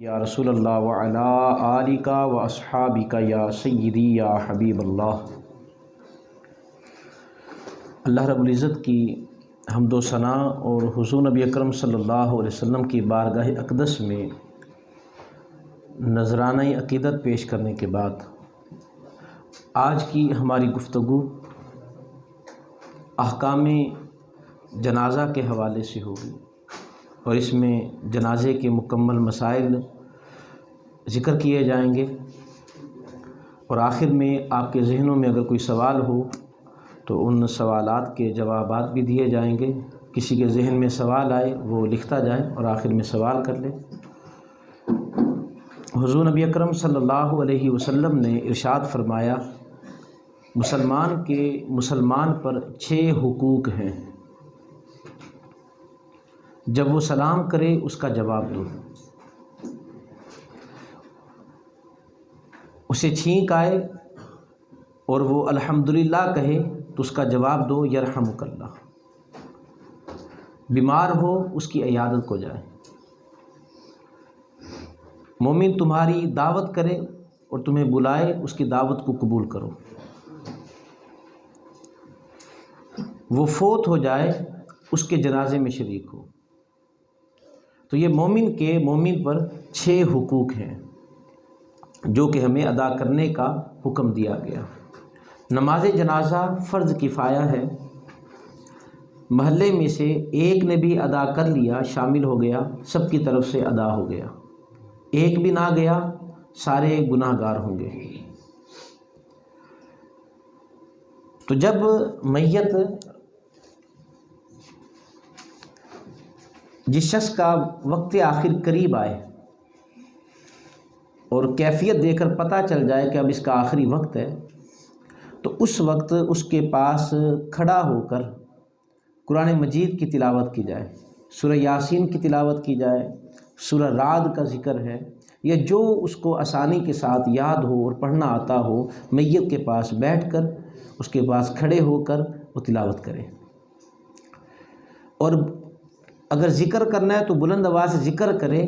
یا رسول اللہ وعلا آلکا و اصحابکا یا سیدی یا حبیب اللہ۔ اللہ رب العزت کی حمد و ثناء اور حضور نبی اکرم صلی اللہ علیہ وسلم کی بارگاہ اقدس میں نذرانہ عقیدت پیش کرنے کے بعد آج کی ہماری گفتگو احکام جنازہ کے حوالے سے ہوگی، اور اس میں جنازے کے مکمل مسائل ذکر کیے جائیں گے، اور آخر میں آپ کے ذہنوں میں اگر کوئی سوال ہو تو ان سوالات کے جوابات بھی دیے جائیں گے۔ کسی کے ذہن میں سوال آئے وہ لکھتا جائے اور آخر میں سوال کر لے۔ حضور نبی اکرم صلی اللہ علیہ وسلم نے ارشاد فرمایا، مسلمان پر 6 حقوق ہیں۔ جب وہ سلام کرے اس کا جواب دو، اسے چھینک آئے اور وہ الحمدللہ کہے تو اس کا جواب دو یرحمک اللہ۔ بیمار ہو اس کی عیادت کو جائے۔ مومن تمہاری دعوت کرے اور تمہیں بلائے، اس کی دعوت کو قبول کرو۔ وہ فوت ہو جائے اس کے جنازے میں شریک ہو۔ تو یہ مومن پر 6 حقوق ہیں جو کہ ہمیں ادا کرنے کا حکم دیا گیا۔ نماز جنازہ فرض کفایہ ہے، محلے میں سے ایک نے بھی ادا کر لیا، شامل ہو گیا، سب کی طرف سے ادا ہو گیا۔ ایک بھی نہ گیا، سارے گناہ گار ہوں گے۔ تو جب میت جس شخص کا وقت آخر قریب آئے اور کیفیت دے کر پتہ چل جائے کہ اب اس کا آخری وقت ہے، تو اس وقت اس کے پاس کھڑا ہو کر قرآن مجید کی تلاوت کی جائے، سورہ یاسین کی تلاوت کی جائے، سورہ رعد کا ذکر ہے، یا جو اس کو آسانی کے ساتھ یاد ہو اور پڑھنا آتا ہو، میت کے پاس بیٹھ کر اس کے پاس کھڑے ہو کر وہ تلاوت کرے۔ اور اگر ذکر کرنا ہے تو بلند آواز سے ذکر کرے،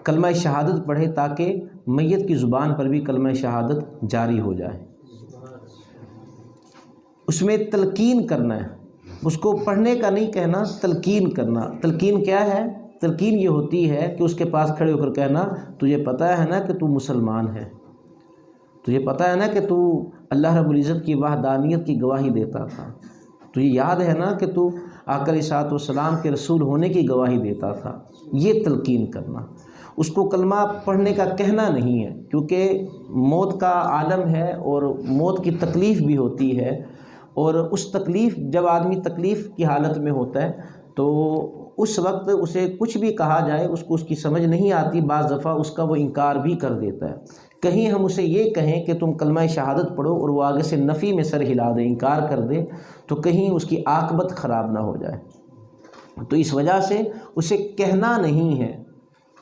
کلمہ شہادت پڑھے، تاکہ میت کی زبان پر بھی کلمہ شہادت جاری ہو جائے۔ اس میں تلقین کرنا ہے، اس کو پڑھنے کا نہیں کہنا، تلقین کرنا۔ تلقین کیا ہے؟ تلقین یہ ہوتی ہے کہ اس کے پاس کھڑے ہو کر کہنا، تجھے پتہ ہے نا کہ تو مسلمان ہے، تجھے پتہ ہے نا کہ تو اللہ رب العزت کی وحدانیت کی گواہی دیتا تھا، تجھے یاد ہے نا کہ تو آقا علیہ الصلوۃ والسلام کے رسول ہونے کی گواہی دیتا تھا۔ یہ تلقین کرنا، اس کو کلمہ پڑھنے کا کہنا نہیں ہے، کیونکہ موت کا عالم ہے اور موت کی تکلیف بھی ہوتی ہے، اور اس تکلیف جب آدمی تکلیف کی حالت میں ہوتا ہے تو اس وقت اسے کچھ بھی کہا جائے اس کو اس کی سمجھ نہیں آتی، بعض دفعہ اس کا وہ انکار بھی کر دیتا ہے۔ کہیں ہم اسے یہ کہیں کہ تم کلمہ شہادت پڑھو اور وہ آگے سے نفی میں سر ہلا دے، انکار کر دے، تو کہیں اس کی عاقبت خراب نہ ہو جائے۔ تو اس وجہ سے اسے کہنا نہیں ہے،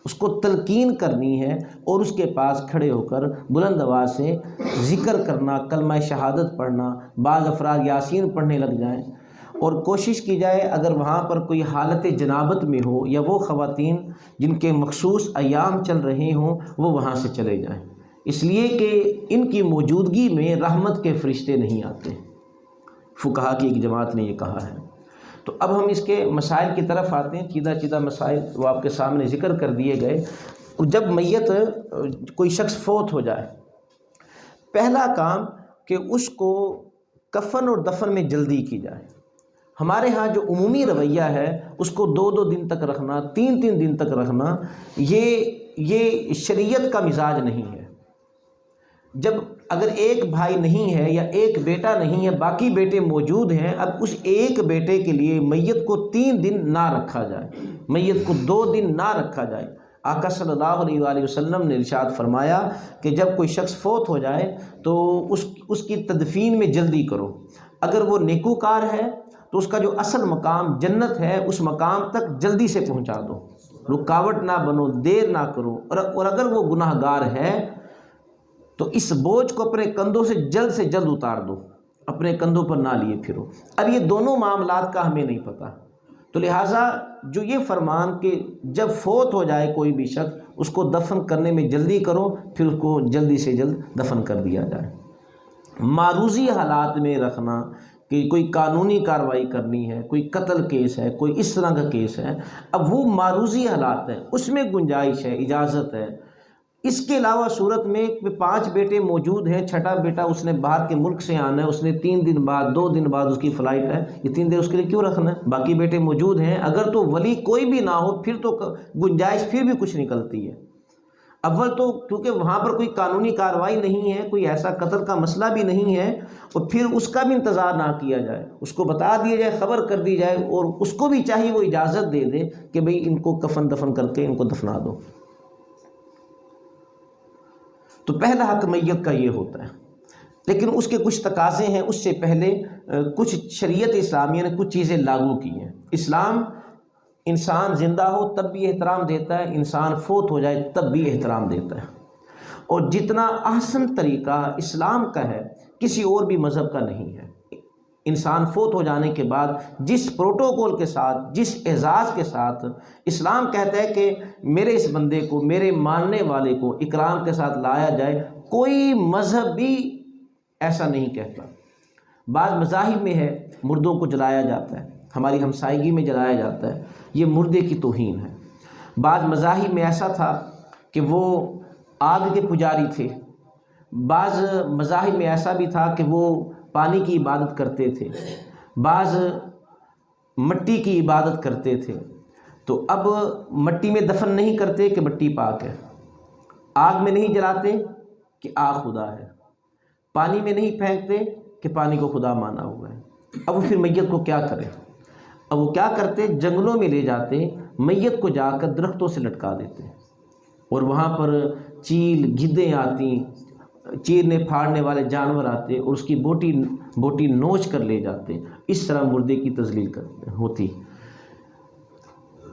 اس کو تلقین کرنی ہے، اور اس کے پاس کھڑے ہو کر بلند آواز سے ذکر کرنا، کلمہ شہادت پڑھنا۔ بعض افراد یاسین پڑھنے لگ جائیں، اور کوشش کی جائے اگر وہاں پر کوئی حالت جنابت میں ہو یا وہ خواتین جن کے مخصوص ایام چل رہے ہوں وہ وہاں سے چلے جائیں، اس لیے کہ ان کی موجودگی میں رحمت کے فرشتے نہیں آتے۔ فقہا کی ایک جماعت نے یہ کہا ہے۔ تو اب ہم اس کے مسائل کی طرف آتے ہیں، چیدہ مسائل وہ آپ کے سامنے ذکر کر دیے گئے۔ جب میت کوئی شخص فوت ہو جائے، پہلا کام کہ اس کو کفن اور دفن میں جلدی کی جائے۔ ہمارے ہاں جو عمومی رویہ ہے اس کو 2 دن تک رکھنا، 3 دن تک رکھنا، یہ شریعت کا مزاج نہیں ہے۔ جب اگر ایک بھائی نہیں ہے یا ایک بیٹا نہیں ہے، باقی بیٹے موجود ہیں، اب اس ایک بیٹے کے لیے میت کو 3 دن نہ رکھا جائے، میت کو 2 دن نہ رکھا جائے۔ آقا صلی اللہ علیہ وآلہ وسلم نے ارشاد فرمایا کہ جب کوئی شخص فوت ہو جائے تو اس کی تدفین میں جلدی کرو۔ اگر وہ نیکوکار ہے تو اس کا جو اصل مقام جنت ہے اس مقام تک جلدی سے پہنچا دو، رکاوٹ نہ بنو، دیر نہ کرو۔ اور اگر وہ گناہ گار ہے تو اس بوجھ کو اپنے کندھوں سے جلد اتار دو، اپنے کندھوں پر نہ لیے پھرو۔ اب یہ دونوں معاملات کا ہمیں نہیں پتہ، تو لہٰذا جو یہ فرمان کہ جب فوت ہو جائے کوئی بھی شخص اس کو دفن کرنے میں جلدی کرو، پھر اس کو جلدی سے جلد دفن کر دیا جائے۔ معروضی حالات میں رکھنا کہ کوئی قانونی کارروائی کرنی ہے، کوئی قتل کیس ہے، کوئی اس طرح کا کیس ہے، اب وہ معروضی حالات ہیں، اس میں گنجائش ہے، اجازت ہے۔ اس کے علاوہ صورت میں 5 بیٹے موجود ہیں، چھٹا بیٹا اس نے باہر کے ملک سے آنا ہے، اس نے 3 دن بعد 2 دن بعد اس کی فلائٹ ہے، یہ 3 دن اس کے لیے کیوں رکھنا ہے؟ باقی بیٹے موجود ہیں، اگر تو ولی کوئی بھی نہ ہو پھر تو گنجائش پھر بھی کچھ نکلتی ہے۔ اول تو کیونکہ وہاں پر کوئی قانونی کارروائی نہیں ہے، کوئی ایسا قتل کا مسئلہ بھی نہیں ہے، اور پھر اس کا بھی انتظار نہ کیا جائے، اس کو بتا دیا جائے، خبر کر دی جائے، اور اس کو بھی چاہیے وہ اجازت دے دے کہ بھئی ان کو کفن دفن کر کے ان کو دفنا دو۔ تو پہلا حق میت کا یہ ہوتا ہے، لیکن اس کے کچھ تقاضے ہیں۔ اس سے پہلے کچھ شریعت اسلامیہ نے کچھ چیزیں لاگو کی ہیں۔ اسلام انسان زندہ ہو تب بھی احترام دیتا ہے، انسان فوت ہو جائے تب بھی احترام دیتا ہے، اور جتنا احسن طریقہ اسلام کا ہے کسی اور بھی مذہب کا نہیں ہے۔ انسان فوت ہو جانے کے بعد جس پروٹوکول کے ساتھ، جس اعزاز کے ساتھ اسلام کہتا ہے کہ میرے اس بندے کو، میرے ماننے والے کو اکرام کے ساتھ لایا جائے، کوئی مذہب بھی ایسا نہیں کہتا۔ بعض مذاہب میں ہے مردوں کو جلایا جاتا ہے، ہماری ہمسائیگی میں جلایا جاتا ہے، یہ مردے کی توہین ہے۔ بعض مذاہب میں ایسا تھا کہ وہ آگ کے پجاری تھے، بعض مذاہب میں ایسا بھی تھا کہ وہ پانی کی عبادت کرتے تھے، بعض مٹی کی عبادت کرتے تھے۔ تو اب مٹی میں دفن نہیں کرتے کہ مٹی پاک ہے، آگ میں نہیں جلاتے کہ آگ خدا ہے، پانی میں نہیں پھینکتے کہ پانی کو خدا مانا ہوا ہے۔ اب وہ پھر میت کو کیا کرے؟ اب وہ کیا کرتے؟ جنگلوں میں لے جاتے، میت کو جا کر درختوں سے لٹکا دیتے، اور وہاں پر چیل گدھیں آتی، چیرنے پھاڑنے والے جانور آتے اور اس کی بوٹی نوچ کر لے جاتے۔ اس طرح مردے کی تذلیل ہوتی۔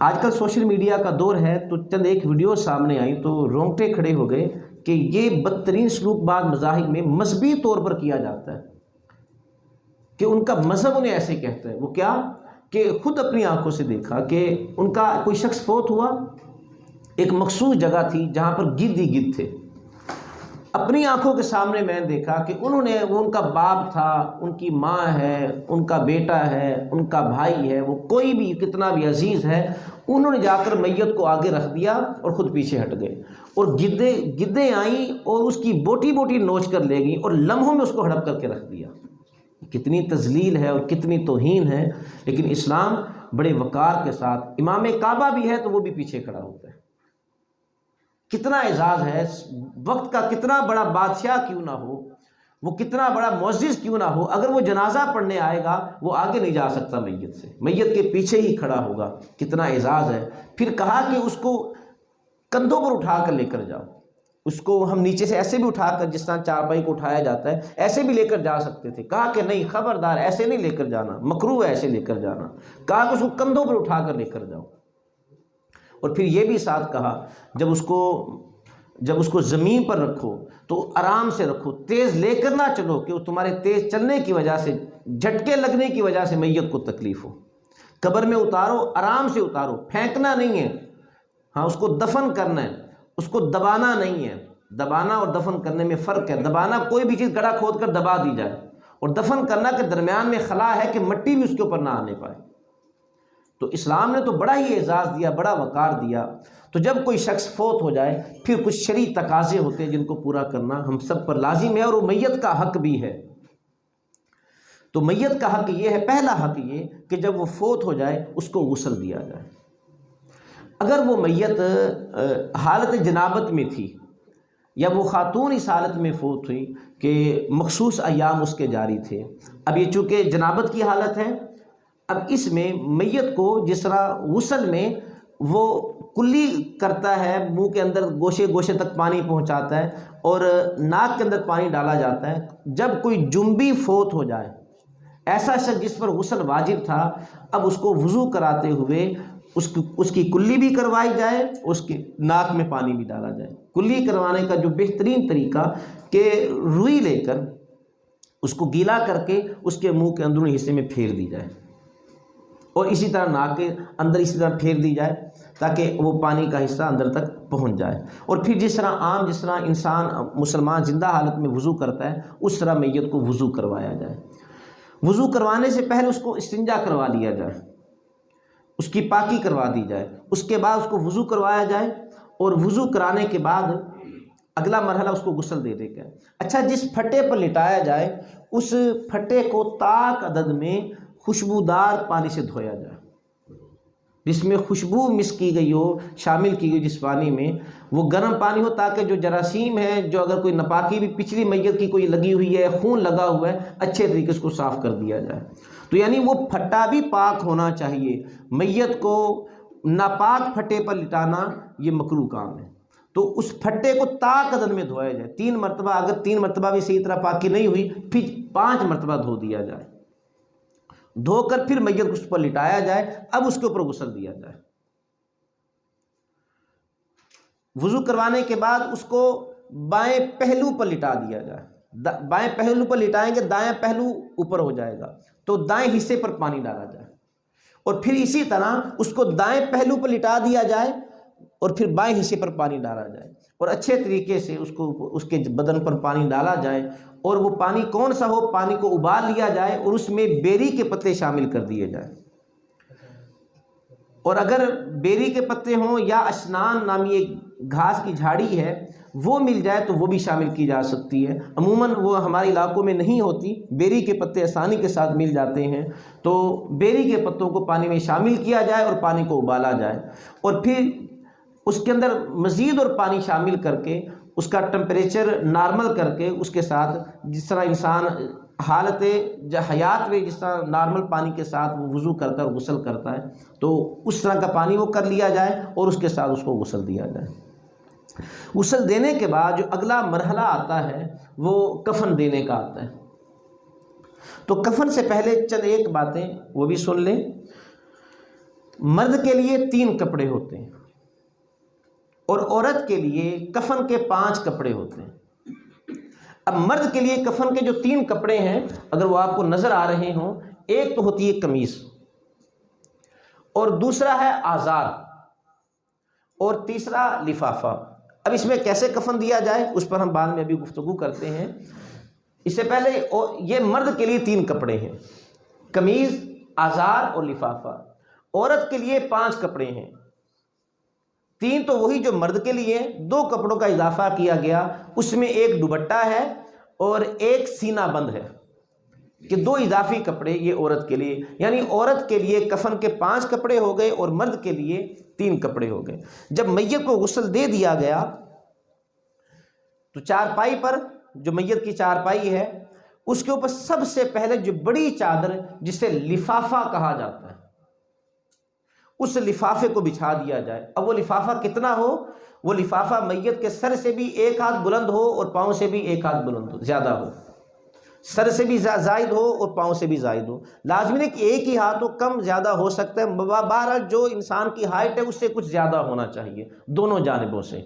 آج کل سوشل میڈیا کا دور ہے، تو چند ایک ویڈیو سامنے آئی تو رونگٹے کھڑے ہو گئے کہ یہ بدترین سلوک بعض مذاہب میں مذہبی طور پر کیا جاتا ہے، کہ ان کا مذہب انہیں ایسے کہتا ہے۔ وہ کیا کہ خود اپنی آنکھوں سے دیکھا کہ ان کا کوئی شخص فوت ہوا، ایک مخصوص جگہ تھی جہاں پر گدھ ہی گدھ تھے، اپنی آنکھوں کے سامنے میں نے دیکھا کہ انہوں نے، وہ ان کا باپ تھا، ان کی ماں ہے، ان کا بیٹا ہے، ان کا بھائی ہے، وہ کوئی بھی کتنا بھی عزیز ہے، انہوں نے جا کر میت کو آگے رکھ دیا اور خود پیچھے ہٹ گئے، اور گدھیں آئیں اور اس کی بوٹی نوچ کر لے گئیں اور لمحوں میں اس کو ہڑپ کر کے رکھ دیا۔ کتنی تذلیل ہے اور کتنی توہین ہے، لیکن اسلام بڑے وقار کے ساتھ، امام کعبہ بھی ہے تو وہ بھی پیچھے کھڑا ہوتا ہے۔ کتنا اعزاز ہے، وقت کا کتنا بڑا بادشاہ کیوں نہ ہو، وہ کتنا بڑا معزز کیوں نہ ہو، اگر وہ جنازہ پڑھنے آئے گا وہ آگے نہیں جا سکتا میت سے، میت کے پیچھے ہی کھڑا ہوگا۔ کتنا اعزاز ہے۔ پھر کہا کہ اس کو کندھوں پر اٹھا کر لے کر جاؤ، اس کو ہم نیچے سے ایسے بھی اٹھا کر، جس طرح چارپائی کو اٹھایا جاتا ہے ایسے بھی لے کر جا سکتے تھے، کہا کہ نہیں، خبردار ایسے نہیں لے کر جانا، مکروہ ہے ایسے لے کر جانا، کہا کہ اس کو کندھوں پر اٹھا کر لے کر جاؤ۔ اور پھر یہ بھی ساتھ کہا جب اس کو زمین پر رکھو تو آرام سے رکھو، تیز لے کر نہ چلو کہ تمہارے تیز چلنے کی وجہ سے، جھٹکے لگنے کی وجہ سے میت کو تکلیف ہو۔ قبر میں اتارو، آرام سے اتارو، پھینکنا نہیں ہے، ہاں اس کو دفن کرنا ہے، اس کو دبانا نہیں ہے۔ دبانا اور دفن کرنے میں فرق ہے۔ دبانا کوئی بھی چیز گڑھا کھود کر دبا دی جائے، اور دفن کرنا کے درمیان میں خلا ہے کہ مٹی بھی اس کے اوپر نہ آنے پائے۔ تو اسلام نے تو بڑا ہی اعزاز دیا، بڑا وقار دیا۔ تو جب کوئی شخص فوت ہو جائے پھر کچھ شرعی تقاضے ہوتے ہیں جن کو پورا کرنا ہم سب پر لازم ہے، اور وہ میت کا حق بھی ہے۔ تو میت کا حق یہ ہے، پہلا حق یہ کہ جب وہ فوت ہو جائے اس کو غسل دیا جائے۔ اگر وہ میت حالت جنابت میں تھی یا وہ خاتون اس حالت میں فوت ہوئی کہ مخصوص ایام اس کے جاری تھے، اب یہ چونکہ جنابت کی حالت ہے، اب اس میں میت کو جس طرح غسل میں وہ کلی کرتا ہے، منہ کے اندر گوشے گوشے تک پانی پہنچاتا ہے اور ناک کے اندر پانی ڈالا جاتا ہے، جب کوئی جنبی فوت ہو جائے، ایسا شخص جس پر غسل واجب تھا، اب اس کو وضو کراتے ہوئے اس کی کلی بھی کروائی جائے، اس کے ناک میں پانی بھی ڈالا جائے۔ کلی کروانے کا جو بہترین طریقہ کہ روئی لے کر اس کو گیلا کر کے اس کے منہ کے اندرونی حصے میں پھیر دی جائے، اور اسی طرح ناک کے اندر اسی طرح پھیر دی جائے تاکہ وہ پانی کا حصہ اندر تک پہنچ جائے۔ اور پھر جس طرح انسان مسلمان زندہ حالت میں وضو کرتا ہے اس طرح میت کو وضو کروایا جائے۔ وضو کروانے سے پہلے اس کو استنجا کروا لیا جائے، اس کی پاکی کروا دی جائے، اس کے بعد اس کو وضو کروایا جائے، اور وضو کرانے کے بعد اگلا مرحلہ اس کو غسل دے دے گا۔ اچھا، جس پھٹے پر لٹایا جائے اس پھٹے کو طاق عدد میں خوشبودار پانی سے دھویا جائے، جس میں خوشبو مکس کی گئی ہو، شامل کی گئی جس پانی میں، وہ گرم پانی ہو تاکہ جو جراثیم ہے، جو اگر کوئی ناپاکی بھی پچھلی میت کی کوئی لگی ہوئی ہے، خون لگا ہوا ہے، اچھے طریقے سے اس کو صاف کر دیا جائے۔ تو یعنی وہ پھٹا بھی پاک ہونا چاہیے۔ میت کو ناپاک پھٹے پر لٹانا یہ مکروہ کام ہے، تو اس پھٹے کو طاق عدد میں دھویا جائے 3 مرتبہ، اگر 3 مرتبہ بھی صحیح طرح پاکی نہیں ہوئی پھر 5 مرتبہ دھو دیا جائے، دھو کر پھر میت کو اس پر لٹایا جائے، اب اس کے اوپر غسل دیا جائے۔ وضو کروانے کے بعد اس کو بائیں پہلو پر لٹا دیا جائے، بائیں پہلو پر لٹائیں گے دائیں پہلو اوپر ہو جائے گا، تو دائیں حصے پر پانی ڈالا جائے، اور پھر اسی طرح اس کو دائیں پہلو پر لٹا دیا جائے اور پھر بائیں حصے پر پانی ڈالا جائے، اور اچھے طریقے سے اس کے بدن پر پانی ڈالا جائے، اور وہ پانی کون سا ہو، پانی کو ابال لیا جائے اور اس میں بیری کے پتے شامل کر دیے جائیں، اور اگر بیری کے پتے ہوں یا اشنان نامی ایک گھاس کی جھاڑی ہے وہ مل جائے تو وہ بھی شامل کی جا سکتی ہے۔ عموماً وہ ہمارے علاقوں میں نہیں ہوتی، بیری کے پتے آسانی کے ساتھ مل جاتے ہیں، تو بیری کے پتوں کو پانی میں شامل کیا جائے اور پانی کو ابالا جائے، اور پھر اس کے اندر مزید اور پانی شامل کر کے اس کا ٹمپریچر نارمل کر کے اس کے ساتھ جس طرح انسان حالت حیات میں جس طرح نارمل پانی کے ساتھ وہ وضو کر کر غسل کرتا ہے تو اس طرح کا پانی وہ کر لیا جائے اور اس کے ساتھ اس کو غسل دیا جائے۔ غسل دینے کے بعد جو اگلا مرحلہ آتا ہے وہ کفن دینے کا آتا ہے۔ تو کفن سے پہلے چند ایک باتیں وہ بھی سن لیں۔ مرد کے لیے 3 کپڑے ہوتے ہیں اور عورت کے لیے کفن کے 5 کپڑے ہوتے ہیں۔ اب مرد کے لیے کفن کے جو 3 کپڑے ہیں اگر وہ آپ کو نظر آ رہے ہوں، ایک تو ہوتی ہے قمیص، اور دوسرا ہے آزار، اور تیسرا لفافہ۔ اب اس میں کیسے کفن دیا جائے اس پر ہم بعد میں ابھی گفتگو کرتے ہیں۔ اس سے پہلے یہ مرد کے لیے 3 کپڑے ہیں، قمیض، آزار اور لفافہ۔ عورت کے لیے 5 کپڑے ہیں، 3 تو وہی جو مرد کے لیے، 2 کپڑوں کا اضافہ کیا گیا، اس میں ایک دوپٹہ ہے اور ایک سینہ بند ہے، کہ 2 اضافی کپڑے یہ عورت کے لیے، یعنی عورت کے لیے کفن کے 5 کپڑے ہو گئے اور مرد کے لیے 3 کپڑے ہو گئے۔ جب میت کو غسل دے دیا گیا تو چارپائی پر، جو میت کی چارپائی ہے اس کے اوپر سب سے پہلے جو بڑی چادر جسے لفافہ کہا جاتا ہے اس لفافے کو بچھا دیا جائے۔ اب وہ لفافہ کتنا ہو؟ وہ لفافہ میت کے سر سے بھی 1 ہاتھ بلند ہو اور پاؤں سے بھی 1 ہاتھ بلند ہو، زیادہ ہو، سر سے بھی زائد ہو اور پاؤں سے بھی زائد ہو، لازمی نہیں کہ ایک ہی ہاتھ ہو، کم زیادہ ہو سکتا ہے، بہرحال جو انسان کی ہائٹ ہے اس سے کچھ زیادہ ہونا چاہیے دونوں جانبوں سے،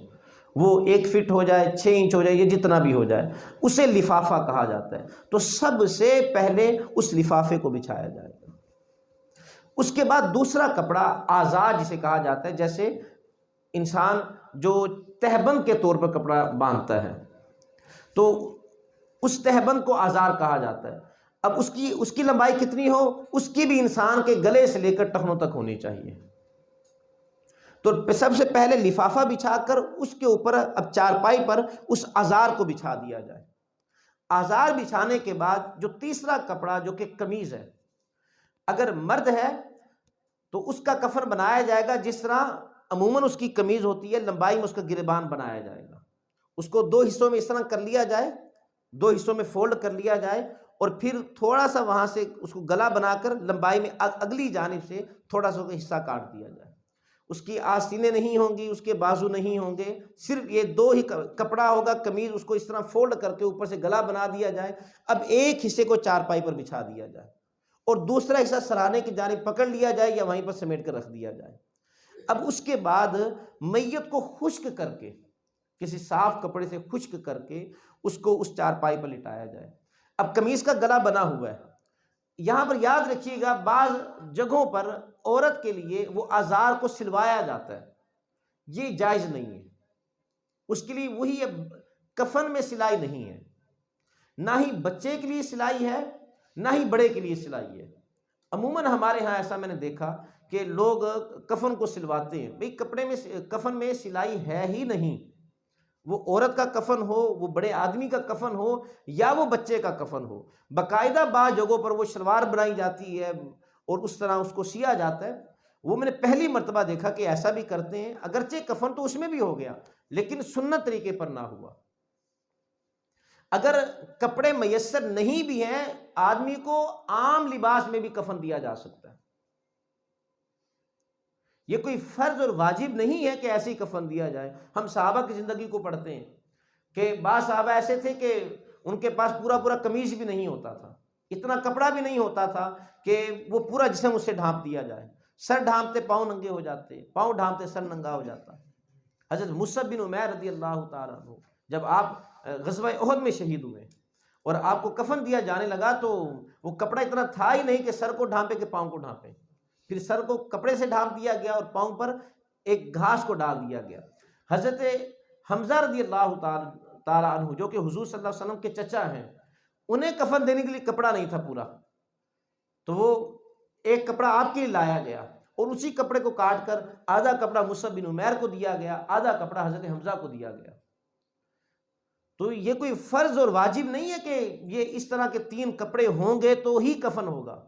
وہ 1 فٹ ہو جائے، 6 انچ ہو جائے، یہ جتنا بھی ہو جائے، اسے لفافہ کہا جاتا ہے۔ تو سب سے پہلے اس لفافے کو بچھایا جائے گا۔ اس کے بعد دوسرا کپڑا آزار جسے کہا جاتا ہے، جیسے انسان جو تہبند کے طور پر کپڑا باندھتا ہے تو اس تہبند کو آزار کہا جاتا ہے۔ اب اس کی لمبائی کتنی ہو؟ اس کی بھی انسان کے گلے سے لے کر ٹخنوں تک ہونی چاہیے۔ تو سب سے پہلے لفافہ بچھا کر اس کے اوپر اب چارپائی پر اس آزار کو بچھا دیا جائے۔ آزار بچھانے کے بعد جو تیسرا کپڑا جو کہ قمیض ہے، اگر مرد ہے تو اس کا کفن بنایا جائے گا جس طرح عموماً اس کی قمیض ہوتی ہے، لمبائی میں اس کا گریبان بنایا جائے گا، اس کو 2 حصوں میں اس طرح کر لیا جائے، 2 حصوں میں فولڈ کر لیا جائے، اور پھر تھوڑا سا وہاں سے اس کو گلا بنا کر لمبائی میں اگلی جانب سے تھوڑا سا حصہ کاٹ دیا جائے۔ اس کی آستینیں نہیں ہوں گی، اس کے بازو نہیں ہوں گے، صرف یہ 2 ہی کپڑا ہوگا قمیض، اس کو اس طرح فولڈ کر کے اوپر سے گلا بنا دیا جائے۔ اب ایک حصے کو چارپائی پر بچھا دیا جائے اور دوسرا حصہ سرانے کی جانب پکڑ لیا جائے یا وہیں پر سمیٹ کر رکھ دیا جائے۔ اب اس کے بعد میت کو خشک کر کے، کسی صاف کپڑے سے خشک کر کے اس کو اس چارپائی پر لٹایا جائے۔ اب قمیض کا گلا بنا ہوا ہے، یہاں پر یاد رکھیے گا، بعض جگہوں پر عورت کے لیے وہ آزار کو سلوایا جاتا ہے، یہ جائز نہیں ہے، اس کے لیے وہی کفن میں سلائی نہیں ہے، نہ ہی بچے کے لیے سلائی ہے، نہ ہی بڑے کے لیے سلائی ہے۔ عموماً ہمارے ہاں ایسا میں نے دیکھا کہ لوگ کفن کو سلواتے ہیں، بھئی کپڑے میں کفن میں سلائی ہے ہی نہیں، وہ عورت کا کفن ہو، وہ بڑے آدمی کا کفن ہو، یا وہ بچے کا کفن ہو، باقاعدہ بعض جگہوں پر وہ شلوار بنائی جاتی ہے اور اس طرح اس کو سیا جاتا ہے۔ وہ میں نے پہلی مرتبہ دیکھا کہ ایسا بھی کرتے ہیں، اگرچہ کفن تو اس میں بھی ہو گیا لیکن سنت طریقے پر نہ ہوا۔ اگر کپڑے میسر نہیں بھی ہیں، آدمی کو عام لباس میں بھی کفن دیا جا سکتا ہے، یہ کوئی فرض اور واجب نہیں ہے کہ ایسے ہی کفن دیا جائے۔ ہم صحابہ کی زندگی کو پڑھتے ہیں کہ بعض صحابہ ایسے تھے کہ ان کے پاس پورا پورا قمیص بھی نہیں ہوتا تھا، اتنا کپڑا بھی نہیں ہوتا تھا کہ وہ پورا جسم اس سے ڈھانپ دیا جائے، سر ڈھانپتے پاؤں ننگے ہو جاتے، پاؤں ڈھانپتے سر ننگا ہو جاتا۔ حضرت مصعب بن عمیر رضی اللہ تعالیٰ عنہ جب آپ غزوہ احد میں شہید ہوئے اور آپ کو کفن دیا جانے لگا تو وہ کپڑا اتنا تھا ہی نہیں کہ سر کو ڈھانپے کہ پاؤں کو ڈھانپے، پھر سر کو کپڑے سے ڈھانپ دیا گیا اور پاؤں پر ایک گھاس کو ڈال دیا گیا۔ حضرت حمزہ رضی اللہ تعالیٰ عنہ جو کہ حضور صلی اللہ علیہ وسلم کے چچا ہیں، انہیں کفن دینے کے لیے کپڑا نہیں تھا پورا، تو وہ ایک کپڑا آپ کے لیے لایا گیا اور اسی کپڑے کو کاٹ کر آدھا کپڑا مصعب بن عمیر کو دیا گیا، آدھا کپڑا حضرت حمزہ کو دیا گیا۔ تو یہ کوئی فرض اور واجب نہیں ہے کہ یہ اس طرح کے 3 کپڑے ہوں گے تو ہی کفن ہوگا۔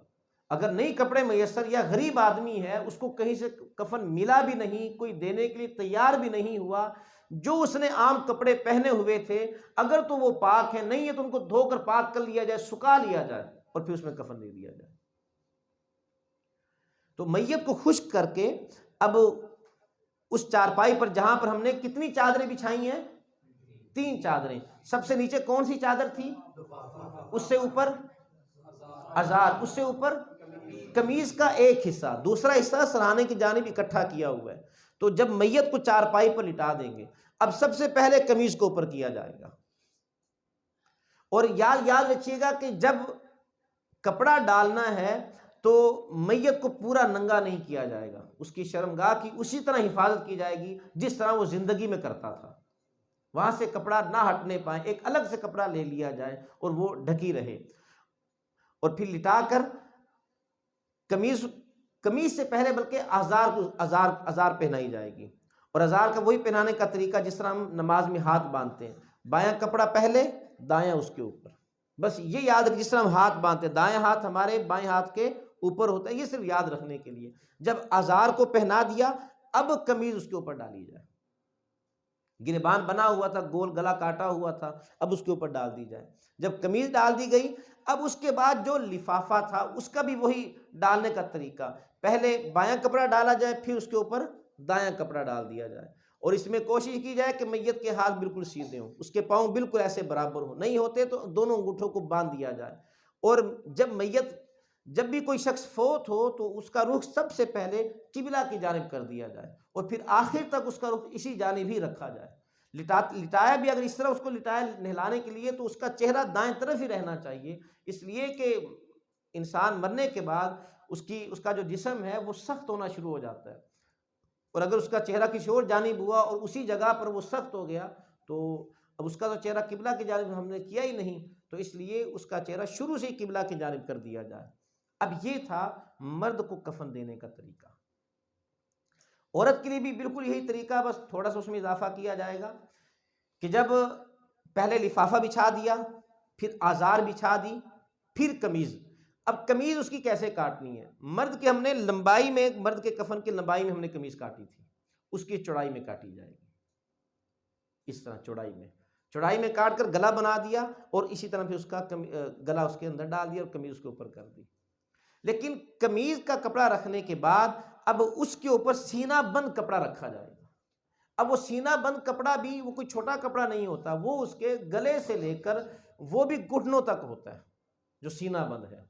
اگر نئی کپڑے میسر یا غریب آدمی ہے، اس کو کہیں سے کفن ملا بھی نہیں، کوئی دینے کے لیے تیار بھی نہیں ہوا، جو اس نے عام کپڑے پہنے ہوئے تھے اگر تو وہ پاک ہیں، نہیں ہے تو ان کو دھو کر پاک کر لیا جائے، سکھا لیا جائے اور پھر اس میں کفن دے دیا جائے۔ تو میت کو خشک کر کے اب اس چارپائی پر جہاں پر ہم نے کتنی چادریں بچھائی ہیں؟ 3 چادریں۔ سب سے نیچے کون سی چادر تھی؟ اس سے اوپر ازار، اس سے اوپر قمیض کا ایک حصہ، دوسرا حصہ سرہانے کی جانب اکٹھا کیا ہوا ہے۔ تو جب میت کو چارپائی پر لٹا دیں گے، اب سب سے پہلے قمیض کو اوپر کیا جائے گا، اور یاد رکھیے گا کہ جب کپڑا ڈالنا ہے تو میت کو پورا ننگا نہیں کیا جائے گا، اس کی شرمگاہ کی اسی طرح حفاظت کی جائے گی جس طرح وہ زندگی میں کرتا تھا، وہاں سے کپڑا نہ ہٹنے پائے، ایک الگ سے کپڑا لے لیا جائے اور وہ ڈھکی رہے، اور پھر لٹا کر قمیض سے پہلے بلکہ ازار پہنائی جائے گی، اور ازار کا وہی پہنانے کا طریقہ جس طرح ہم نماز میں ہاتھ باندھتے ہیں، بایاں کپڑا پہلے، دایاں اس کے اوپر، بس یہ یاد رکھ، جس طرح ہم ہاتھ باندھتے ہیں دایاں ہاتھ ہمارے بائیں ہاتھ کے اوپر ہوتا ہے، یہ صرف یاد رکھنے کے لیے۔ جب ازار کو پہنا دیا اب قمیض اس کے اوپر ڈالی جائے، گریبان بنا ہوا تھا، گول گلا کاٹا ہوا تھا، اب اس کے اوپر ڈال دی جائے۔ جب قمیض ڈال دی گئی اب اس کے بعد جو لفافہ تھا اس کا بھی وہی ڈالنے کا طریقہ، پہلے بایاں کپڑا ڈالا جائے پھر اس کے اوپر دایاں کپڑا ڈال دیا جائے، اور اس میں کوشش کی جائے کہ میت کے ہاتھ بالکل سیدھے ہوں، اس کے پاؤں بالکل ایسے برابر ہوں، نہیں ہوتے تو دونوں انگوٹھوں کو باندھ دیا جائے، اور جب بھی کوئی شخص فوت ہو تو اس کا رخ سب سے پہلے قبلہ کی جانب کر دیا جائے اور پھر آخر تک اس کا رخ اسی جانب ہی رکھا جائے۔ لٹایا بھی اگر اس طرح اس کو لٹایا نہلانے کے لیے تو اس کا چہرہ دائیں طرف ہی رہنا چاہیے، اس لیے کہ انسان مرنے کے بعد اس کا جو جسم ہے وہ سخت ہونا شروع ہو جاتا ہے، اور اگر اس کا چہرہ کسی اور جانب ہوا اور اسی جگہ پر وہ سخت ہو گیا تو اب اس کا تو چہرہ قبلہ کی جانب ہم نے کیا ہی نہیں، تو اس لیے اس کا چہرہ شروع سے ہی قبلہ کی جانب کر دیا جائے۔ اب یہ تھا مرد کو کفن دینے کا طریقہ۔ عورت کے لیے بھی بالکل یہی طریقہ، بس تھوڑا سا اس میں اضافہ کیا جائے گا کہ جب پہلے لفافہ بچھا دیا، پھر آزار بچھا دی، پھر قمیض۔ اب قمیض اس کی کیسے کاٹنی ہے؟ مرد کے ہم نے لمبائی میں، مرد کے کفن کی لمبائی میں ہم نے قمیض کاٹی تھی، اس کی چوڑائی میں کاٹی جائے گی، اس طرح چوڑائی میں کاٹ کر گلا بنا دیا، اور اسی طرح پھر اس کا گلا اس کے اندر ڈال دیا اور قمیض اس کے اوپر کر دی۔ لیکن قمیض کا کپڑا رکھنے کے بعد اب اس کے اوپر سینہ بند کپڑا رکھا جائے گا۔ اب وہ سینہ بند کپڑا بھی وہ کوئی چھوٹا کپڑا نہیں ہوتا، وہ اس کے گلے سے لے کر وہ بھی گھٹنوں تک ہوتا ہے جو سینہ بند ہے۔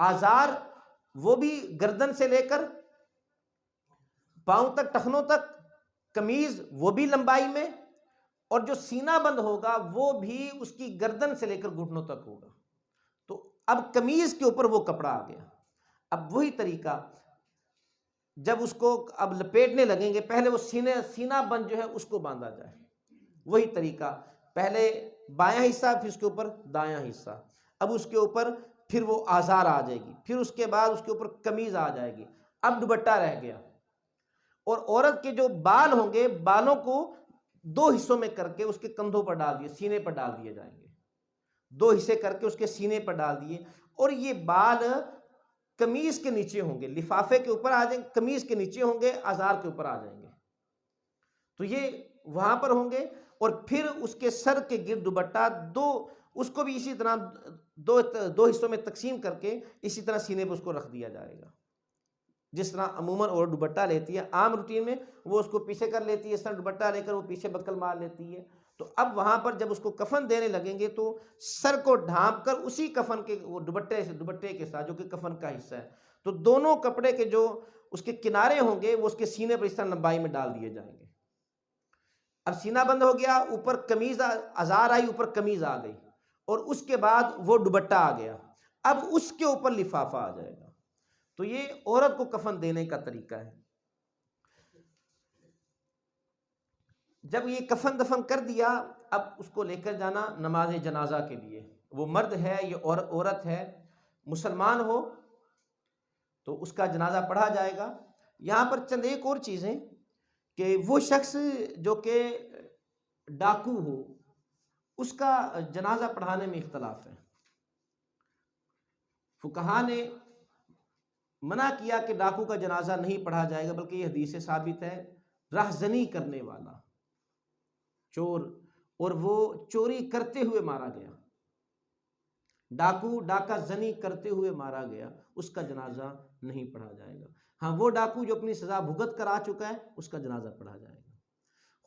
آزار وہ بھی گردن سے لے کر پاؤں تک، ٹخنوں تک، قمیض وہ بھی لمبائی میں، اور جو سینہ بند ہوگا وہ بھی اس کی گردن سے لے کر گھٹنوں تک ہوگا۔ تو اب قمیض کے اوپر وہ کپڑا آ گیا. اب وہی طریقہ جب اس کو اب لپیٹنے لگیں گے، پہلے وہ سینہ بند جو ہے اس کو باندھا جائے. وہی طریقہ، پہلے بایاں حصہ پھر اس کے اوپر دایاں حصہ، اب اس کے اوپر پھر وہ آزار آ جائے گی، پھر اس کے بعد اس کے اوپر قمیض آ جائے گی. اب دوپٹہ رہ گیا. اور عورت کے جو بال ہوں گے، بالوں کو دو حصوں میں کر کے اس کے کندھوں پر ڈال دیے، سینے پر ڈال دیے جائیں گے. دو حصے کر کے اس کے سینے پر ڈال دیے، اور یہ بال قمیض کے نیچے ہوں گے، لفافے کے اوپر آ جائیں گے، قمیض کے نیچے ہوں گے، آزار کے اوپر آ جائیں گے. تو یہ وہاں پر ہوں گے. اور پھر اس کے سر کے گرد دوپٹہ اس کو بھی اسی طرح دو حصوں میں تقسیم کر کے اسی طرح سینے پہ اس کو رکھ دیا جائے گا. جس طرح عموماً اور دوپٹہ لیتی ہے عام روٹین میں، وہ اس کو پیچھے کر لیتی ہے، اس طرح دوپٹہ لے کر وہ پیچھے بکل مار لیتی ہے. تو اب وہاں پر جب اس کو کفن دینے لگیں گے تو سر کو ڈھانپ کر اسی کفن کے وہ دوپٹے کے ساتھ، جو کہ کفن کا حصہ ہے، تو دونوں کپڑے کے جو اس کے کنارے ہوں گے وہ اس کے سینے پر اس طرح لمبائی میں ڈال دیے جائیں گے. اب سینہ بند ہو گیا، اوپر قمیض آزار آئی، اوپر قمیض آ گئی، اور اس کے بعد وہ دوپٹہ آ گیا. اب اس کے اوپر لفافہ آ جائے گا. تو یہ عورت کو کفن دینے کا طریقہ ہے. جب یہ کفن دفن کر دیا، اب اس کو لے کر جانا نماز جنازہ کے لیے. وہ مرد ہے یا عورت ہے، مسلمان ہو تو اس کا جنازہ پڑھا جائے گا. یہاں پر چند ایک اور چیزیں کہ وہ شخص جو کہ ڈاکو ہو، اس کا جنازہ پڑھانے میں اختلاف ہے. فقہا نے منع کیا کہ ڈاکو کا جنازہ نہیں پڑھا جائے گا، بلکہ یہ حدیث سے ثابت ہے. رہزنی کرنے والا چور، اور وہ چوری کرتے ہوئے مارا گیا، ڈاکو ڈاکہ زنی کرتے ہوئے مارا گیا، اس کا جنازہ نہیں پڑھا جائے گا. ہاں وہ ڈاکو جو اپنی سزا بھگت کر آ چکا ہے، اس کا جنازہ پڑھا جائے گا.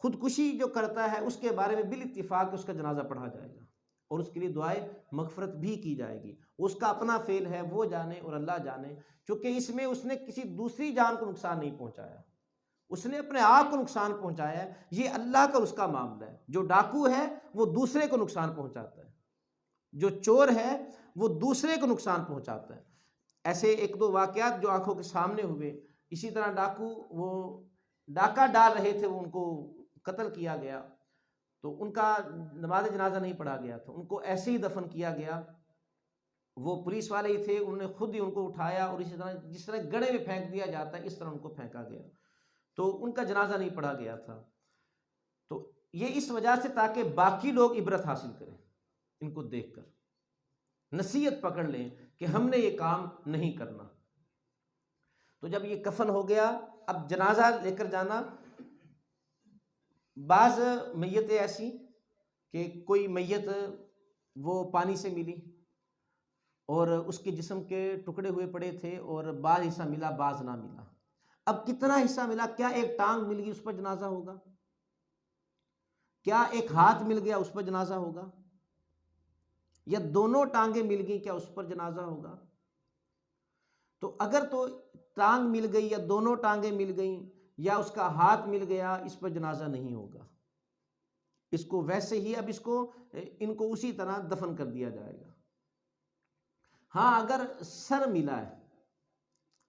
خودکشی جو کرتا ہے اس کے بارے میں بالاتفاق اس کا جنازہ پڑھا جائے گا، اور اس کے لیے دعائے مغفرت بھی کی جائے گی. اس کا اپنا فعل ہے، وہ جانے اور اللہ جانے، چونکہ اس میں اس نے کسی دوسری جان کو نقصان نہیں پہنچایا، اس نے اپنے آپ کو نقصان پہنچایا ہے. یہ اللہ کا اس کا معاملہ ہے. جو ڈاکو ہے وہ دوسرے کو نقصان پہنچاتا ہے، جو چور ہے وہ دوسرے کو نقصان پہنچاتا ہے. ایسے ایک دو واقعات جو آنکھوں کے سامنے ہوئے. اسی طرح ڈاکو وہ ڈاکہ ڈال رہے تھے، وہ ان کو قتل کیا گیا، تو ان کا نماز جنازہ نہیں پڑھا گیا تھا، ان کو ایسے ہی دفن کیا گیا. وہ پولیس والے ہی تھے، انہوں نے خود ہی ان کو اٹھایا اور اسی طرح جس طرح گڑھے میں پھینک دیا جاتا ہے اس طرح ان کو پھینکا گیا، تو ان کا جنازہ نہیں پڑھا گیا تھا. تو یہ اس وجہ سے تاکہ باقی لوگ عبرت حاصل کریں، ان کو دیکھ کر نصیحت پکڑ لیں کہ ہم نے یہ کام نہیں کرنا. تو جب یہ کفن ہو گیا، اب جنازہ لے کر جانا. بعض میتیں ایسی کہ کوئی میت وہ پانی سے ملی اور اس کے جسم کے ٹکڑے ہوئے پڑے تھے، اور بعض حصہ ملا بعض نہ ملا. اب کتنا حصہ ملا؟ کیا ایک ٹانگ مل گئی اس پر جنازہ ہوگا؟ کیا ایک ہاتھ مل گیا اس پر جنازہ ہوگا؟ یا دونوں ٹانگیں مل گئی، کیا اس پر جنازہ ہوگا؟ تو اگر تو ٹانگ مل گئی یا دونوں ٹانگیں مل گئیں یا اس کا ہاتھ مل گیا، اس پر جنازہ نہیں ہوگا. اس کو ویسے ہی اب ان کو اسی طرح دفن کر دیا جائے گا. ہاں اگر سر ملا ہے،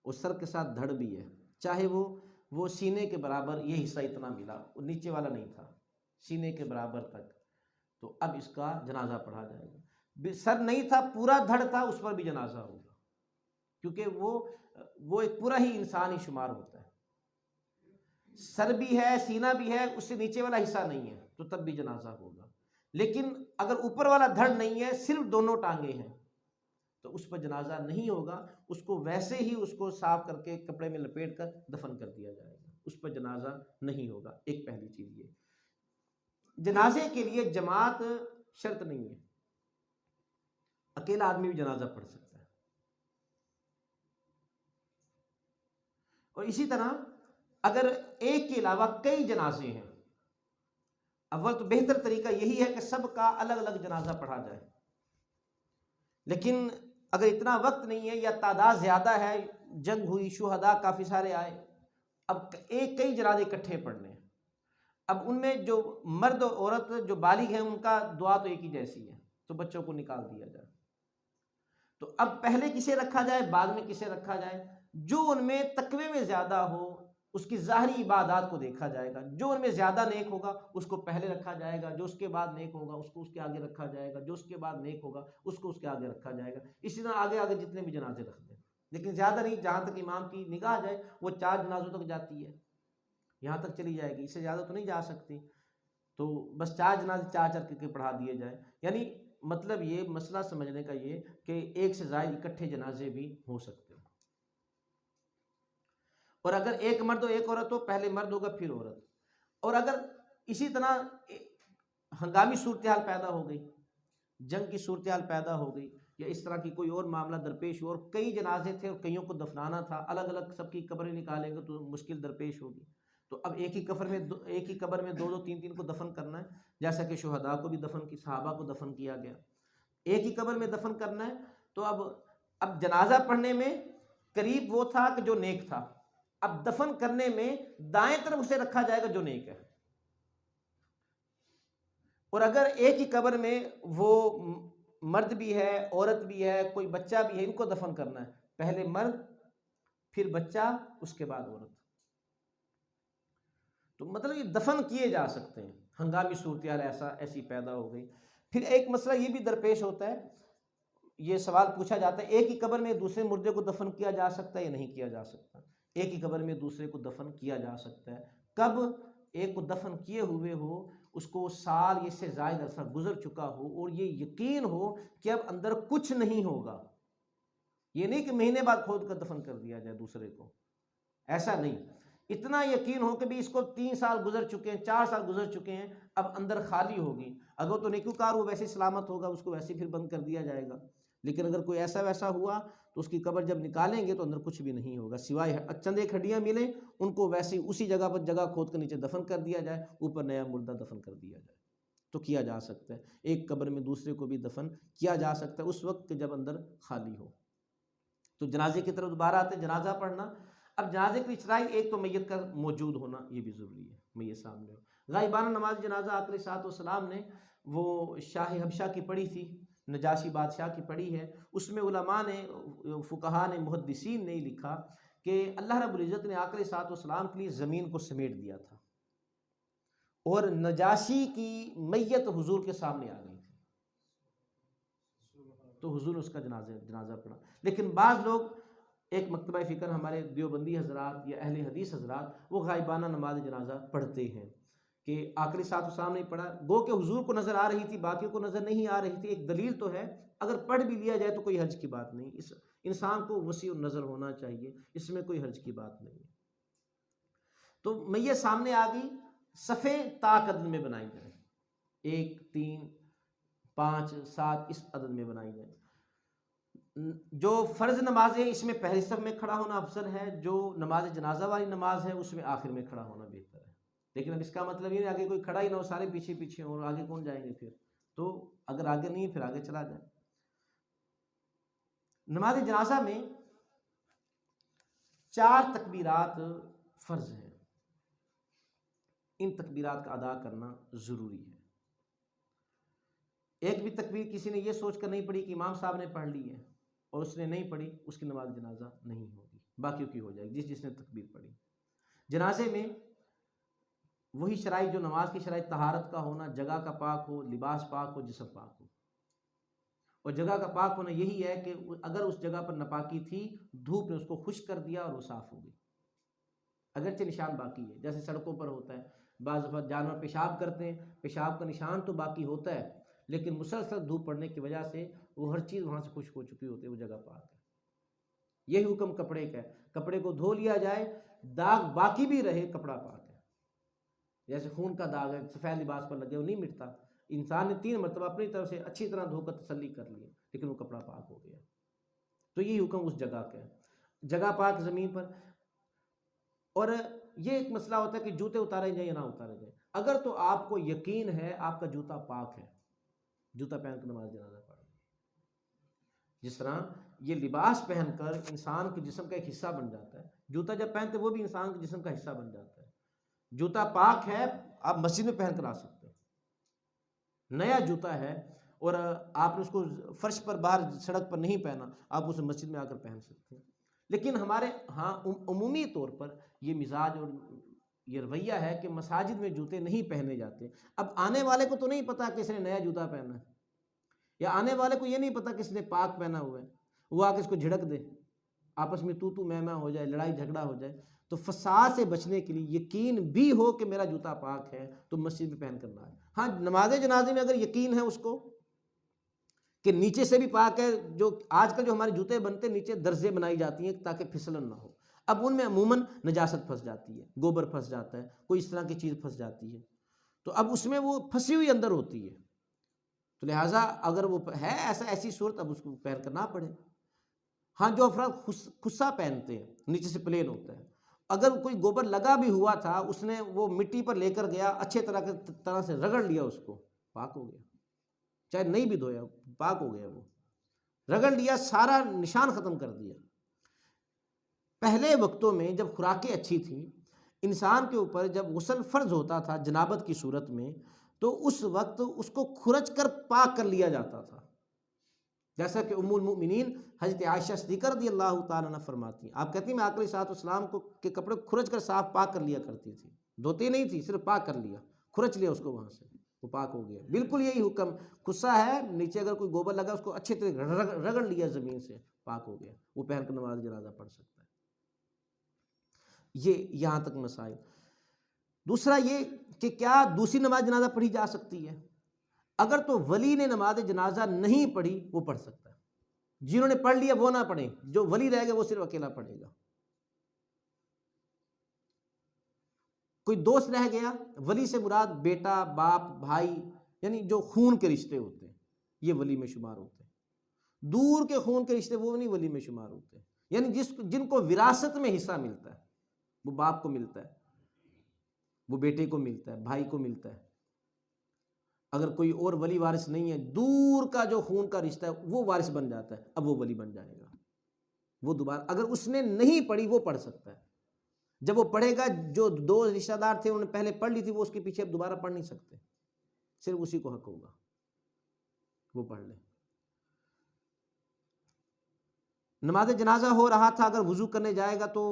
اس سر کے ساتھ دھڑ بھی ہے، چاہے وہ سینے کے برابر، یہ حصہ اتنا ملا، نیچے والا نہیں تھا، سینے کے برابر تک، تو اب اس کا جنازہ پڑھا جائے گا. سر نہیں تھا، پورا دھڑ تھا، اس پر بھی جنازہ ہوگا، کیونکہ وہ ایک پورا ہی انسان ہی شمار ہوتا ہے. سر بھی ہے، سینہ بھی ہے، اس سے نیچے والا حصہ نہیں ہے، تو تب بھی جنازہ ہوگا. لیکن اگر اوپر والا دھڑ نہیں ہے، صرف دونوں ٹانگیں ہیں، تو اس پر جنازہ نہیں ہوگا. اس کو ویسے ہی اس کو صاف کر کے کپڑے میں لپیٹ کر دفن کر دیا جائے گا، اس پر جنازہ نہیں ہوگا. ایک پہلی چیز یہ. جنازے کے لیے جماعت شرط نہیں ہے، اکیلا آدمی بھی جنازہ پڑھ سکتا ہے. اور اسی طرح اگر ایک کے علاوہ کئی جنازے ہیں، اول تو بہتر طریقہ یہی ہے کہ سب کا الگ الگ جنازہ پڑھا جائے. لیکن اگر اتنا وقت نہیں ہے یا تعداد زیادہ ہے، جنگ ہوئی، شہداء کافی سارے آئے، اب کئی جنازے اکٹھے پڑھنے ہیں. اب ان میں جو مرد اور عورت جو بالغ ہیں ان کا دعا تو ایک ہی جیسی ہے، تو بچوں کو نکال دیا جائے. تو اب پہلے کسے رکھا جائے، بعد میں کسے رکھا جائے؟ جو ان میں تقوی میں زیادہ ہو اس کی ظاہری عبادات کو دیکھا جائے گا، جو ان میں زیادہ نیک ہوگا اس کو پہلے رکھا جائے گا، جو اس کے بعد نیک ہوگا اس کو اس کے آگے رکھا جائے گا، جو اس کے بعد نیک ہوگا اس کو اس کے آگے رکھا جائے گا، اسی طرح آگے آگے جتنے بھی جنازے رکھ دیں، لیکن زیادہ نہیں، جہاں تک امام کی نگاہ جائے وہ 4 جنازوں تک جاتی ہے، یہاں تک چلی جائے گی، اس سے زیادہ تو نہیں جا سکتی، تو بس 4 جنازے 4 کر کے پڑھا دیے جائیں، یعنی مطلب یہ مسئلہ سمجھنے کا یہ کہ ایک سے زائد اکٹھے جنازے بھی ہو سکتے ہیں، اور اگر ایک مرد ہو ایک عورت ہو، پہلے مرد ہوگا پھر عورت، اور اگر اسی طرح ہنگامی صورتحال پیدا ہو گئی، جنگ کی صورتحال پیدا ہو گئی یا اس طرح کی کوئی اور معاملہ درپیش ہو اور کئی جنازے تھے اور کئیوں کو دفنانا تھا، الگ الگ سب کی قبریں نکالیں گے تو مشکل درپیش ہوگی، تو اب ایک ہی قبر میں 2 2 3 3 کو دفن کرنا ہے، جیسا کہ شہداء کو بھی دفن کی، صحابہ کو دفن کیا گیا، ایک ہی قبر میں دفن کرنا ہے، تو اب جنازہ پڑھنے میں قریب وہ تھا کہ جو نیک تھا، اب دفن کرنے میں دائیں طرف اسے رکھا جائے گا جو نیک ہے، اور اگر ایک ہی قبر میں وہ مرد بھی ہے عورت بھی ہے کوئی بچہ بھی ہے، ان کو دفن کرنا ہے، پہلے مرد پھر بچہ اس کے بعد عورت، تو مطلب یہ دفن کیے جا سکتے ہیں، ہنگامی صورتحال ایسی پیدا ہو گئی۔ پھر ایک مسئلہ یہ بھی درپیش ہوتا ہے، یہ سوال پوچھا جاتا ہے ایک ہی قبر میں دوسرے مردے کو دفن کیا جا سکتا ہے یا نہیں کیا جا سکتا؟ ایک ہی قبر میں دوسرے کو دفن کیا جا سکتا ہے، کب؟ ایک کو دفن کیے ہوئے ہو، اس کو سال یا اس سے زائد عرصہ گزر چکا ہو اور یہ یقین ہو کہ اب اندر کچھ نہیں ہوگا، یہ نہیں کہ مہینے بعد کھود کر دفن کر دیا جائے دوسرے کو، ایسا نہیں، اتنا یقین ہو کہ بھی اس کو 3 سال گزر چکے ہیں، 4 سال گزر چکے ہیں، اب اندر خالی ہوگی، اگر تو نیکوکار وہ ویسے سلامت ہوگا اس کو ویسے پھر بند کر دیا جائے گا، لیکن اگر کوئی ایسا ویسا ہوا تو اس کی قبر جب نکالیں گے تو اندر کچھ بھی نہیں ہوگا، سوائے چند ایک ہڈیاں ملیں، ان کو ویسے اسی جگہ پر جگہ کھود کر نیچے دفن کر دیا جائے، اوپر نیا مردہ دفن کر دیا جائے، تو کیا جا سکتا ہے، ایک قبر میں دوسرے کو بھی دفن کیا جا سکتا ہے اس وقت کہ جب اندر خالی ہو۔ تو جنازے کی طرف دوبارہ آتے ہیں، جنازہ پڑھنا، اب جنازے کی اچرائی ایک تو میت کا موجود ہونا یہ بھی ضروری ہے، میت سامنے ہو، غائبانہ نماز جنازہ آقا علیہ الصلوۃ والسلام نے وہ شاہ حبشہ کی پڑھی تھی، نجاشی بادشاہ کی پڑھی ہے، اس میں علماء نے فقہاء نے محدثین نے لکھا کہ اللہ رب العزت نے آقا علیہ الصلوۃ والسلام کے لیے زمین کو سمیٹ دیا تھا اور نجاشی کی میت حضور کے سامنے آ گئی تھی، تو حضور نے اس کا جنازہ پڑھا، لیکن بعض لوگ ایک مکتبہ فکر ہمارے دیوبندی حضرات یا اہل حدیث حضرات وہ غائبانہ نماز جنازہ پڑھتے ہیں کہ آخری ساتھ سامنے پڑھا، گو کہ حضور کو نظر آ رہی تھی باقیوں کو نظر نہیں آ رہی تھی، ایک دلیل تو ہے، اگر پڑھ بھی لیا جائے تو کوئی حرج کی بات نہیں، اس انسان کو وسیع النظر ہونا چاہیے، اس میں کوئی حرج کی بات نہیں ہے۔ تو میت سامنے آ گئی، صفیں طاق عدد میں بنائی جائیں، 1 3 5 7 اس عدد میں بنائی جائیں، جو فرض نماز ہے اس میں پہلی صف میں کھڑا ہونا افضل ہے، جو نماز جنازہ والی نماز ہے اس میں آخر میں کھڑا ہونا بہتر ہے، لیکن اب اس کا مطلب یہ نہیں آگے کوئی کھڑا ہی نہ ہو، سارے پیچھے پیچھے ہوں اور آگے کون جائیں گے پھر، تو اگر آگے نہیں ہے پھر آگے چلا جائے۔ نماز جنازہ میں 4 تکبیرات فرض ہیں، ان تکبیرات کا ادا کرنا ضروری ہے، ایک بھی تکبیر کسی نے یہ سوچ کر نہیں پڑھی کہ امام صاحب نے پڑھ لی ہے اور اس نے نہیں پڑھی اس کی نماز جنازہ نہیں ہوگی، باقیوں کی ہو جائے گی جس نے تکبیر پڑھی۔ جنازے میں وہی شرائط جو نماز کی شرائط، طہارت کا ہونا، جگہ کا پاک ہو، لباس پاک ہو، جسم پاک ہو، اور جگہ کا پاک ہونا یہی ہے کہ اگر اس جگہ پر ناپاکی تھی دھوپ نے اس کو خشک کر دیا اور وہ صاف ہو گئی، اگرچہ نشان باقی ہے، جیسے سڑکوں پر ہوتا ہے بعض دفعہ جانور پیشاب کرتے ہیں، پیشاب کا نشان تو باقی ہوتا ہے لیکن مسلسل دھوپ پڑنے کی وجہ سے وہ ہر چیز وہاں سے خشک ہو چکی ہوتی ہے، وہ جگہ پاک ہے۔ یہی حکم کپڑے کا ہے، کپڑے کو دھو لیا جائے داغ باقی بھی رہے کپڑا پاک ہے، جیسے خون کا داغ ہے سفید لباس پر لگے وہ نہیں مٹتا، انسان نے 3 مرتبہ اپنی طرف سے اچھی طرح دھو کر تسلی کر لی لیکن وہ کپڑا پاک ہو گیا، تو یہی حکم اس جگہ کا ہے، جگہ پاک زمین پر۔ اور یہ ایک مسئلہ ہوتا ہے کہ جوتے اتارے جائیں یا نہ اتارے جائیں، اگر تو آپ کو یقین ہے آپ کا جوتا پاک ہے، جوتا پہن کر نماز جنازہ پڑھیں، جس طرح یہ لباس پہن کر انسان کے جسم کا ایک حصہ بن جاتا ہے، جوتا جب پہنتے وہ بھی انسان کے جسم کا حصہ بن جاتا ہے، جوتا پاک ہے آپ مسجد میں پہن کر آ سکتے ہیں، نیا جوتا ہے اور آپ نے اس کو فرش پر باہر سڑک پر نہیں پہنا، آپ اسے مسجد میں آ کر پہن سکتے ہیں۔ لیکن ہمارے ہاں عمومی طور پر یہ مزاج اور یہ رویہ ہے کہ مساجد میں جوتے نہیں پہنے جاتے۔ اب آنے والے کو تو نہیں پتا کس نے نیا جوتا پہنا ہے، یا آنے والے کو یہ نہیں پتا کس نے پاک پہنا ہوا ہے، وہ آ کے اس کو جھڑک دے، آپس میں تو میں ہو جائے، لڑائی جھگڑا ہو جائے۔ تو فساد سے بچنے کے لیے یقین بھی ہو کہ میرا جوتا پاک ہے تو مسجد میں پہن کرنا ہے۔ ہاں نماز جنازے میں اگر یقین ہے اس کو کہ نیچے سے بھی پاک ہے، جو آج کل جو ہمارے جوتے بنتے نیچے درزیں بنائی جاتی ہیں تاکہ پھسلن نہ ہو، اب ان میں عموماً نجاست پھنس جاتی ہے، گوبر پھنس جاتا ہے، کوئی اس طرح کی چیز پھنس جاتی ہے، تو اب اس میں وہ پھنسی ہوئی اندر ہوتی ہے، تو لہٰذا اگر وہ ہے ایسی صورت اب اس کو پہن کر نہ پڑے۔ ہاں جو افراد خصا پہنتے ہیں نیچے سے پلین ہوتا ہے، اگر کوئی گوبر لگا بھی ہوا تھا اس نے وہ مٹی پر لے کر گیا، اچھے طرح سے رگڑ لیا، اس کو پاک ہو گیا، چاہے نہیں بھی دھویا پاک ہو گیا، وہ رگڑ لیا، سارا نشان ختم کر دیا۔ پہلے وقتوں میں جب خوراکیں اچھی تھیں، انسان کے اوپر جب غسل فرض ہوتا تھا جنابت کی صورت میں، تو اس وقت اس کو کھرچ کر پاک کر لیا جاتا تھا، جیسا کہ ام المؤمنین حضرت عائشہ صدیقہ رضی اللہ تعالیٰ عنہ فرماتی ہیں، آپ کہتی ہیں میں آقا علیہ السلام کو کے کپڑے کھرچ کر صاف پاک کر لیا کرتی تھی، دھوتی نہیں تھی، صرف پاک کر لیا، کھرچ لیا اس کو، وہاں سے وہ پاک ہو گیا۔ بالکل یہی حکم، خصا ہے نیچے اگر کوئی گوبر لگا اس کو اچھے طرح رگڑ لیا زمین سے، پاک ہو گیا، وہ پہن کر نماز جنازہ پڑھ سکتا ہے۔ یہ یہاں تک مسائل۔ دوسرا یہ کہ کیا دوسری نماز جنازہ پڑھی جا سکتی ہے؟ اگر تو ولی نے نماز جنازہ نہیں پڑھی وہ پڑھ سکتا ہے، جنہوں نے پڑھ لیا وہ نہ پڑھیں، جو ولی رہ گا وہ صرف اکیلا پڑھے گا۔ کوئی دوست رہ گیا، ولی سے مراد بیٹا، باپ، بھائی، یعنی جو خون کے رشتے ہوتے ہیں یہ ولی میں شمار ہوتے ہیں۔ دور کے خون کے رشتے وہ نہیں ولی میں شمار ہوتے، یعنی جن کو وراثت میں حصہ ملتا ہے، وہ باپ کو ملتا ہے، وہ بیٹے کو ملتا ہے، بھائی کو ملتا ہے۔ اگر کوئی اور ولی وارث نہیں ہے، دور کا جو خون کا رشتہ ہے وہ وارث بن جاتا ہے، اب وہ ولی بن جائے گا، وہ دوبارہ اگر اس نے نہیں پڑھی وہ پڑھ سکتا ہے۔ جب وہ پڑھے گا، جو دو رشتہ دار تھے انہوں نے پہلے پڑھ لی تھی، وہ اس کے پیچھے اب دوبارہ پڑھ نہیں سکتے، صرف اسی کو حق ہوگا وہ پڑھ لے۔ نماز جنازہ ہو رہا تھا، اگر وضو کرنے جائے گا تو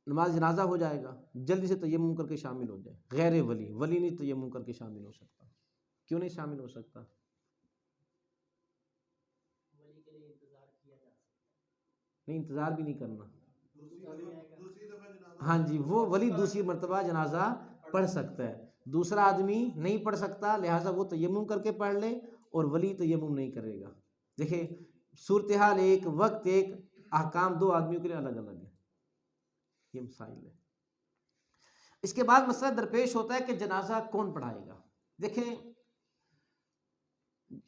نماز جنازہ ہو جائے گا، جلدی سے تیمم کر کے شامل ہو جائے۔ غیر ولی نہیں تیمم کر کے شامل ہو سکتا۔ کیوں نہیں شامل ہو سکتا؟ ولی کے لیے انتظار کیا جا سکتا نہیں، انتظار بھی نہیں کرنا۔ ہاں جی، وہ ولی دوسری مرتبہ جنازہ پڑھ سکتا ہے، دوسرا آدمی نہیں پڑھ سکتا، لہٰذا وہ تیمم کر کے پڑھ لے، اور ولی تیمم نہیں کرے گا۔ دیکھیں صورتحال ایک، وقت ایک، احکام دو آدمیوں کے لیے الگ الگ ہے، یہ مسائل ہے۔ اس کے بعد مسئلہ درپیش ہوتا ہے کہ جنازہ کون پڑھائے گا۔ دیکھیں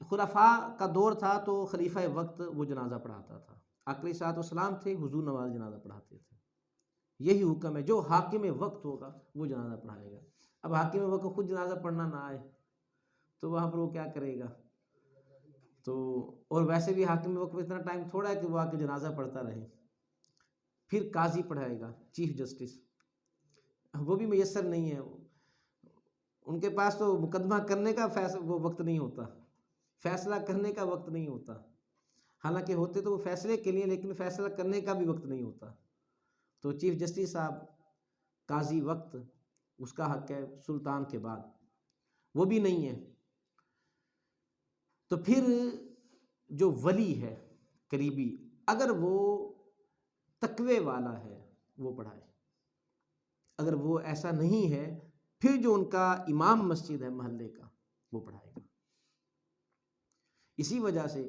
خلفاء کا دور تھا تو خلیفہ وقت وہ جنازہ پڑھاتا تھا، آقا علیہ الصلوۃ والسلام تھے، حضور نماز جنازہ پڑھاتے تھے، یہی حکم ہے، جو حاکم وقت ہوگا وہ جنازہ پڑھائے گا۔ اب حاکم وقت خود جنازہ پڑھنا نہ آئے تو وہاں پر وہ کیا کرے گا؟ تو اور ویسے بھی حاکم وقت اتنا ٹائم تھوڑا ہے کہ وہ آ کے جنازہ پڑھتا رہے۔ پھر قاضی پڑھائے گا، چیف جسٹس، وہ بھی میسر نہیں ہے، ان کے پاس تو مقدمہ کرنے کا وہ وقت نہیں ہوتا، فیصلہ کرنے کا وقت نہیں ہوتا، حالانکہ ہوتے تو وہ فیصلے کے لیے، لیکن فیصلہ کرنے کا بھی وقت نہیں ہوتا۔ تو چیف جسٹس صاحب، قاضی وقت، اس کا حق ہے سلطان کے بعد، وہ بھی نہیں ہے۔ تو پھر جو ولی ہے قریبی، اگر وہ تقوی والا ہے وہ پڑھائے، اگر وہ ایسا نہیں ہے پھر جو ان کا امام مسجد ہے محلے کا وہ پڑھائے گا۔ اسی وجہ سے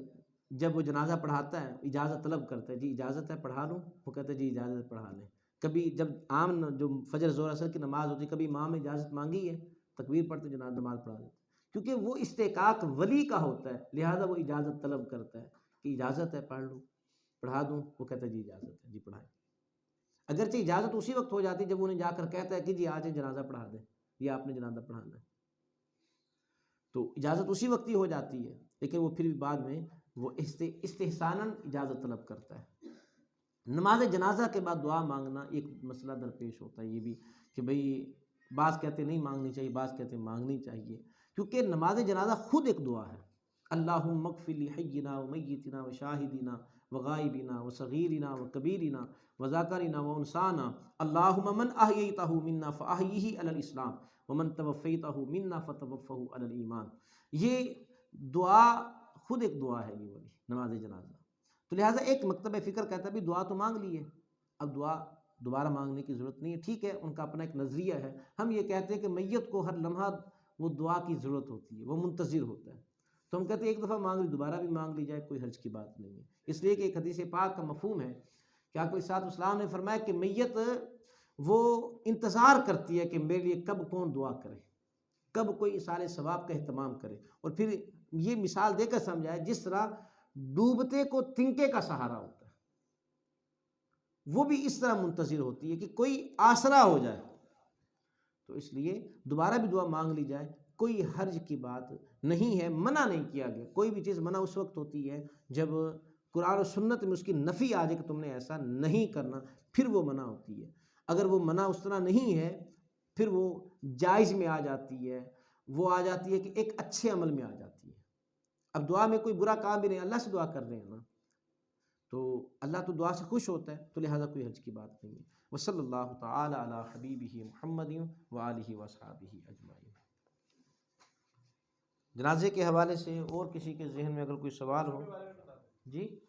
جب وہ جنازہ پڑھاتا ہے اجازت طلب کرتا ہے، جی اجازت ہے پڑھا لوں؟ وہ کہتا ہے جی اجازت ہے پڑھا لیں۔ کبھی جب عام جو فجر ظہر عصر کی نماز ہوتی، کبھی امام نے اجازت مانگی ہے، تکبیر پڑھتے جنازہ نماز پڑھا دیتے، کیونکہ وہ استحقاق ولی کا ہوتا ہے، لہٰذا وہ اجازت طلب کرتا ہے کہ اجازت ہے پڑھ لوں، پڑھا دوں؟ وہ کہتا ہے جی اجازت ہے، جی پڑھائیں۔ اگرچہ اجازت اسی وقت ہو جاتی جب انہیں جا کر کہتا ہے کہ جی آج جنازہ پڑھا دیں، یا آپ نے جنازہ پڑھانا ہے، تو اجازت اسی وقت ہی ہو جاتی ہے، لیکن وہ پھر بھی بعد میں وہ استحساناً اجازت طلب کرتا ہے۔ نماز جنازہ کے بعد دعا مانگنا ایک مسئلہ درپیش ہوتا ہے، یہ بھی کہ بھئی بعض کہتے نہیں مانگنی چاہیے، بعض کہتے مانگنی چاہیے، کیونکہ نماز جنازہ خود ایک دعا ہے۔ اللہم اغفر لحینا و میتنا و شاہدنا و غائبنا و صغیرنا و کبیرنا و ذاکرنا و انسانا، اللہم من احییتہ منا فاحیہ علی الاسلام ومن توفیتہ منا فتوفہ علی الایمان۔ یہ دعا خود ایک دعا ہے، یہ والی نماز جنازہ۔ تو لہٰذا ایک مکتبہ فکر کہتا ہے بھی دعا تو مانگ لی ہے، اب دعا دوبارہ مانگنے کی ضرورت نہیں ہے۔ ٹھیک ہے، ان کا اپنا ایک نظریہ ہے۔ ہم یہ کہتے ہیں کہ میت کو ہر لمحہ وہ دعا کی ضرورت ہوتی ہے، وہ منتظر ہوتا ہے، تو ہم کہتے ہیں ایک دفعہ مانگ لی دوبارہ بھی مانگ لی جائے، کوئی حرج کی بات نہیں ہے۔ اس لیے کہ ایک حدیث پاک کا مفہوم ہے کہ آقا علیہ السلام نے فرمایا کہ میت وہ انتظار کرتی ہے کہ میرے لیے کب کون دعا کرے، کب کوئی ایصال ثواب کا اہتمام کرے۔ اور پھر یہ مثال دے کر سمجھائے جس طرح ڈوبتے کو تنکے کا سہارا ہوتا ہے، وہ بھی اس طرح منتظر ہوتی ہے کہ کوئی آسرا ہو جائے۔ تو اس لیے دوبارہ بھی دعا مانگ لی جائے، کوئی حرج کی بات نہیں ہے، منع نہیں کیا گیا۔ کوئی بھی چیز منع اس وقت ہوتی ہے جب قرآن و سنت میں اس کی نفی آ جائے کہ تم نے ایسا نہیں کرنا، پھر وہ منع ہوتی ہے۔ اگر وہ منع اس طرح نہیں ہے پھر وہ جائز میں آ جاتی ہے، وہ آ جاتی ہے کہ ایک اچھے عمل میں آ جاتی ہے۔ اب دعا میں کوئی برا کام بھی نہیں، اللہ سے دعا کر رہے ہیں نا، تو اللہ تو دعا سے خوش ہوتا ہے، تو لہٰذا کوئی حرج کی بات نہیں ہے۔ وصلی اللہ تعالی علی حبیبہ محمد وآلہ وصحبہ اجمعین۔ جنازے کے حوالے سے اور کسی کے ذہن میں اگر کوئی سوال ہو، جی